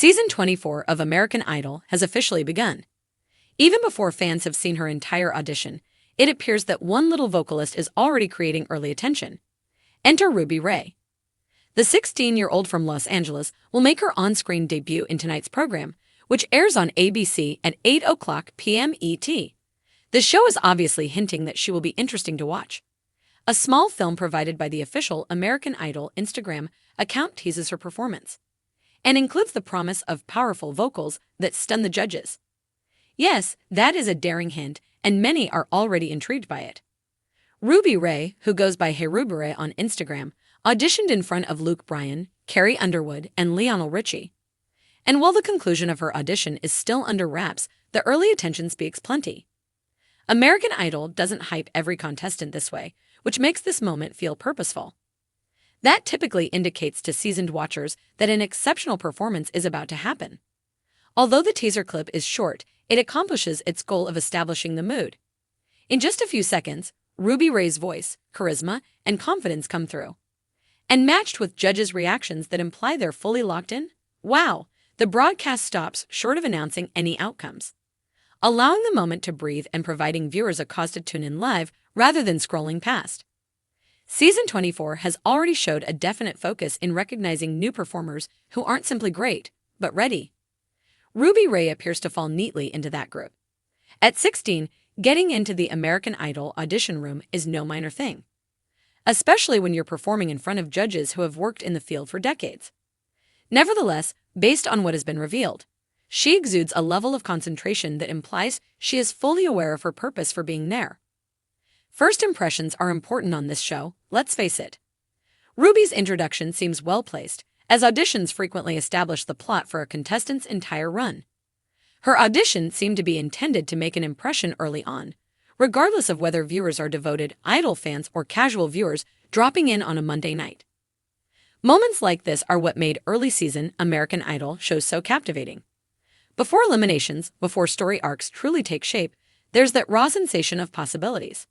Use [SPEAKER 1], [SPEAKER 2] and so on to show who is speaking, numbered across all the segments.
[SPEAKER 1] Season 24 of American Idol has officially begun. Even before fans have seen her entire audition, it appears that one little vocalist is already creating early attention. Enter Ruby Ray. The 16-year-old from Los Angeles will make her on-screen debut in tonight's program, which airs on ABC at 8 p.m. ET. The show is obviously hinting that she will be interesting to watch. A small film provided by the official American Idol Instagram account teases her performance and includes the promise of powerful vocals that stun the judges. Yes, that is a daring hint, and many are already intrigued by it. Ruby Ray, who goes by Hey Ruby Ray on Instagram, auditioned in front of Luke Bryan, Carrie Underwood, and Lionel Richie. And while the conclusion of her audition is still under wraps, the early attention speaks plenty. American Idol doesn't hype every contestant this way, which makes this moment feel purposeful. That typically indicates to seasoned watchers that an exceptional performance is about to happen. Although the teaser clip is short, it accomplishes its goal of establishing the mood. In just a few seconds, Ruby Ray's voice, charisma, and confidence come through. And matched with judges' reactions that imply they're fully locked in, wow, the broadcast stops short of announcing any outcomes, allowing the moment to breathe and providing viewers a cause to tune in live rather than scrolling past. Season 24 has already showed a definite focus in recognizing new performers who aren't simply great, but ready. Ruby Ray appears to fall neatly into that group. At 16, getting into the American Idol audition room is no minor thing, especially when you're performing in front of judges who have worked in the field for decades. Nevertheless, based on what has been revealed, she exudes a level of concentration that implies she is fully aware of her purpose for being there. First impressions are important on this show, let's face it. Ruby's introduction seems well-placed, as auditions frequently establish the plot for a contestant's entire run. Her audition seemed to be intended to make an impression early on, regardless of whether viewers are devoted Idol fans or casual viewers dropping in on a Monday night. Moments like this are what made early season American Idol shows so captivating. Before eliminations, before story arcs truly take shape, there's that raw sensation of possibilities.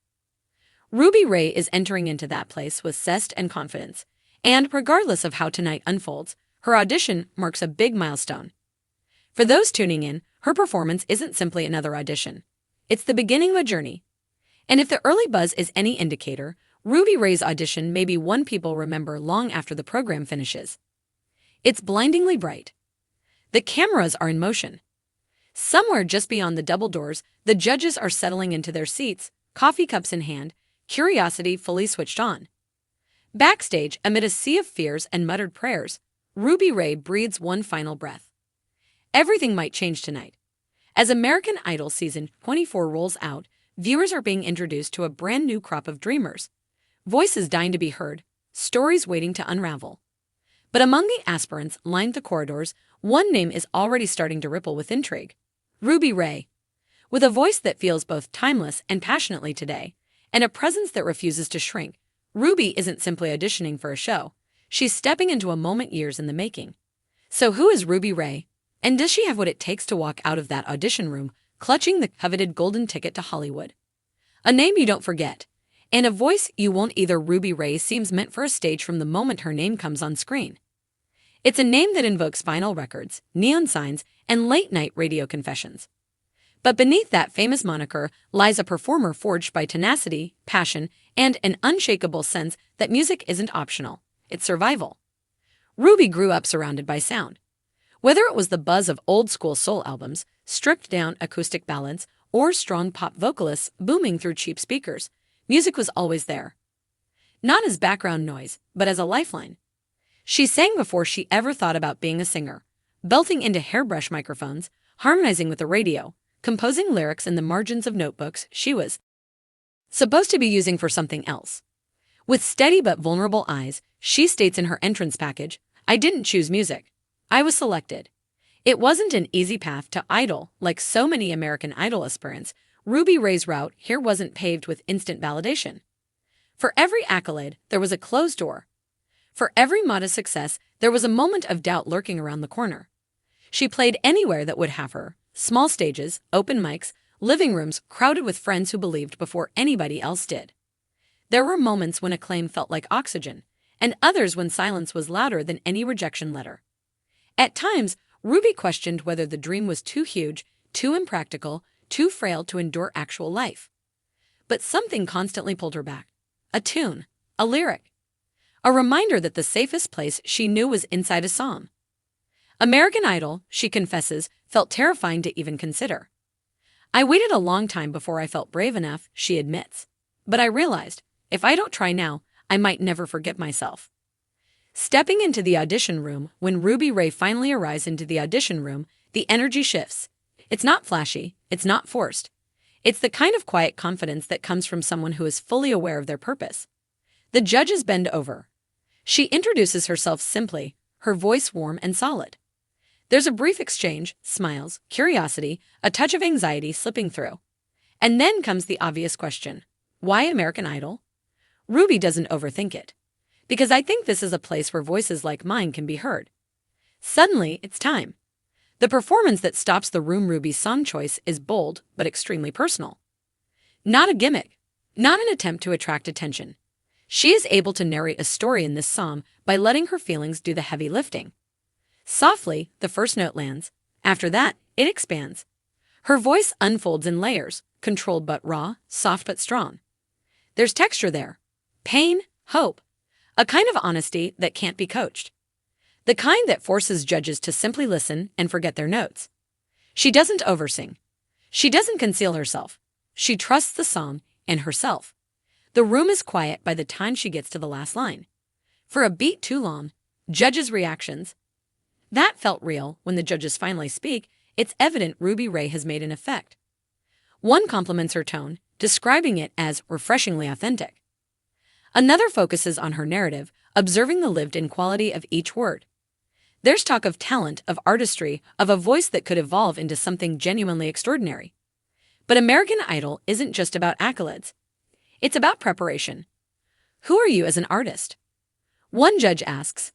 [SPEAKER 1] Ruby Ray is entering into that place with zest and confidence, and regardless of how tonight unfolds, her audition marks a big milestone. For those tuning in, her performance isn't simply another audition. It's the beginning of a journey. And if the early buzz is any indicator, Ruby Ray's audition may be one people remember long after the program finishes. It's blindingly bright. The cameras are in motion. Somewhere just beyond the double doors, the judges are settling into their seats, coffee cups in hand, curiosity fully switched on. Backstage, amid a sea of fears and muttered prayers, Ruby Ray breathes one final breath. Everything might change tonight. As American Idol Season 24 rolls out, viewers are being introduced to a brand new crop of dreamers. Voices dying to be heard, stories waiting to unravel. But among the aspirants lined the corridors, one name is already starting to ripple with intrigue. Ruby Ray. With a voice that feels both timeless and passionately today, and a presence that refuses to shrink, Ruby isn't simply auditioning for a show. She's stepping into a moment years in the making. So who is Ruby Ray? And does she have what it takes to walk out of that audition room, clutching the coveted golden ticket to Hollywood? A name you don't forget, and a voice you won't either. Ruby Ray seems meant for a stage from the moment her name comes on screen. It's a name that invokes vinyl records, neon signs, and late-night radio confessions. But beneath that famous moniker lies a performer forged by tenacity, passion, and an unshakable sense that music isn't optional, it's survival. Ruby grew up surrounded by sound. Whether it was the buzz of old-school soul albums, stripped-down acoustic ballads, or strong pop vocalists booming through cheap speakers, music was always there. Not as background noise, but as a lifeline. She sang before she ever thought about being a singer, belting into hairbrush microphones, harmonizing with the radio, composing lyrics in the margins of notebooks she was supposed to be using for something else. With steady but vulnerable eyes, she states in her entrance package, "I didn't choose music. I was selected." It wasn't an easy path to Idol. Like so many American Idol aspirants, Ruby Ray's route here wasn't paved with instant validation. For every accolade, there was a closed door. For every modest success, there was a moment of doubt lurking around the corner. She played anywhere that would have her. Small stages, open mics, living rooms crowded with friends who believed before anybody else did. There were moments when acclaim felt like oxygen, and others when silence was louder than any rejection letter. At times, Ruby questioned whether the dream was too huge, too impractical, too frail to endure actual life. But something constantly pulled her back. A tune, a lyric, a reminder that the safest place she knew was inside a song. American Idol, she confesses, felt terrifying to even consider. I waited a long time before I felt brave enough, she admits. But I realized, if I don't try now, I might never forgive myself. Stepping into the audition room, when Ruby Ray finally arrives into the audition room, the energy shifts. It's not flashy, it's not forced. It's the kind of quiet confidence that comes from someone who is fully aware of their purpose. The judges bend over. She introduces herself simply, her voice warm and solid. There's a brief exchange, smiles, curiosity, a touch of anxiety slipping through. And then comes the obvious question. Why American Idol? Ruby doesn't overthink it. Because I think this is a place where voices like mine can be heard. Suddenly, it's time. The performance that stops the room. Ruby's song choice is bold, but extremely personal. Not a gimmick, not an attempt to attract attention. She is able to narrate a story in this song by letting her feelings do the heavy lifting. Softly, the first note lands. After that, it expands. Her voice unfolds in layers, controlled but raw, soft but strong. There's texture there. Pain, hope. A kind of honesty that can't be coached. The kind that forces judges to simply listen and forget their notes. She doesn't oversing. She doesn't conceal herself. She trusts the song and herself. The room is quiet by the time she gets to the last line. For a beat too long, judges' reactions. That felt real. When the judges finally speak, it's evident Ruby Ray has made an effect. One compliments her tone, describing it as refreshingly authentic. Another focuses on her narrative, observing the lived-in quality of each word. There's talk of talent, of artistry, of a voice that could evolve into something genuinely extraordinary. But American Idol isn't just about accolades. It's about preparation. Who are you as an artist? One judge asks.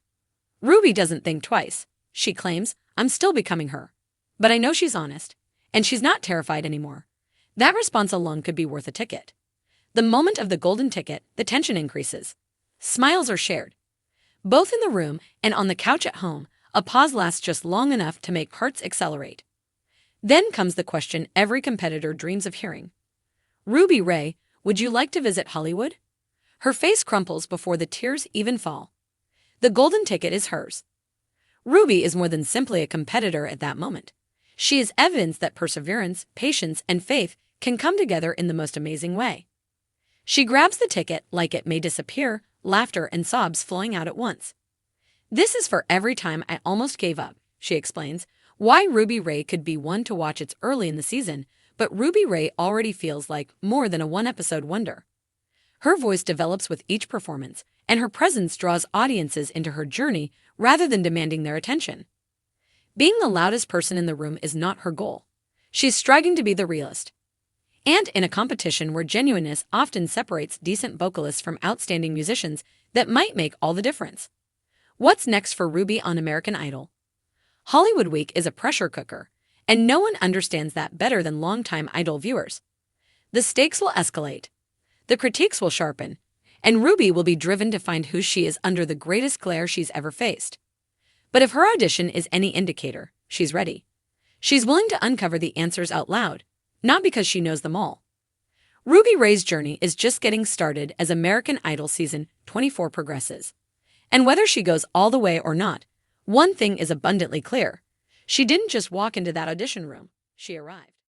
[SPEAKER 1] Ruby doesn't think twice. She claims, I'm still becoming her. But I know she's honest, and she's not terrified anymore. That response alone could be worth a ticket. The moment of the golden ticket, the tension increases. Smiles are shared. Both in the room and on the couch at home, a pause lasts just long enough to make hearts accelerate. Then comes the question every competitor dreams of hearing. Ruby Ray, would you like to visit Hollywood? Her face crumples before the tears even fall. The golden ticket is hers. Ruby is more than simply a competitor at that moment. She is evidence that perseverance, patience, and faith can come together in the most amazing way. She grabs the ticket like it may disappear, laughter and sobs flowing out at once. This is for every time I almost gave up, she explains, why Ruby Ray could be one to watch. It's early in the season, but Ruby Ray already feels like more than a one-episode wonder. Her voice develops with each performance, and her presence draws audiences into her journey rather than demanding their attention. Being the loudest person in the room is not her goal. She's striving to be the realest. And in a competition where genuineness often separates decent vocalists from outstanding musicians, that might make all the difference. What's next for Ruby on American Idol? Hollywood Week is a pressure cooker, and no one understands that better than longtime Idol viewers. The stakes will escalate. The critiques will sharpen, and Ruby will be driven to find who she is under the greatest glare she's ever faced. But if her audition is any indicator, she's ready. She's willing to uncover the answers out loud, not because she knows them all. Ruby Ray's journey is just getting started as American Idol season 24 progresses. And whether she goes all the way or not, one thing is abundantly clear. She didn't just walk into that audition room. She arrived.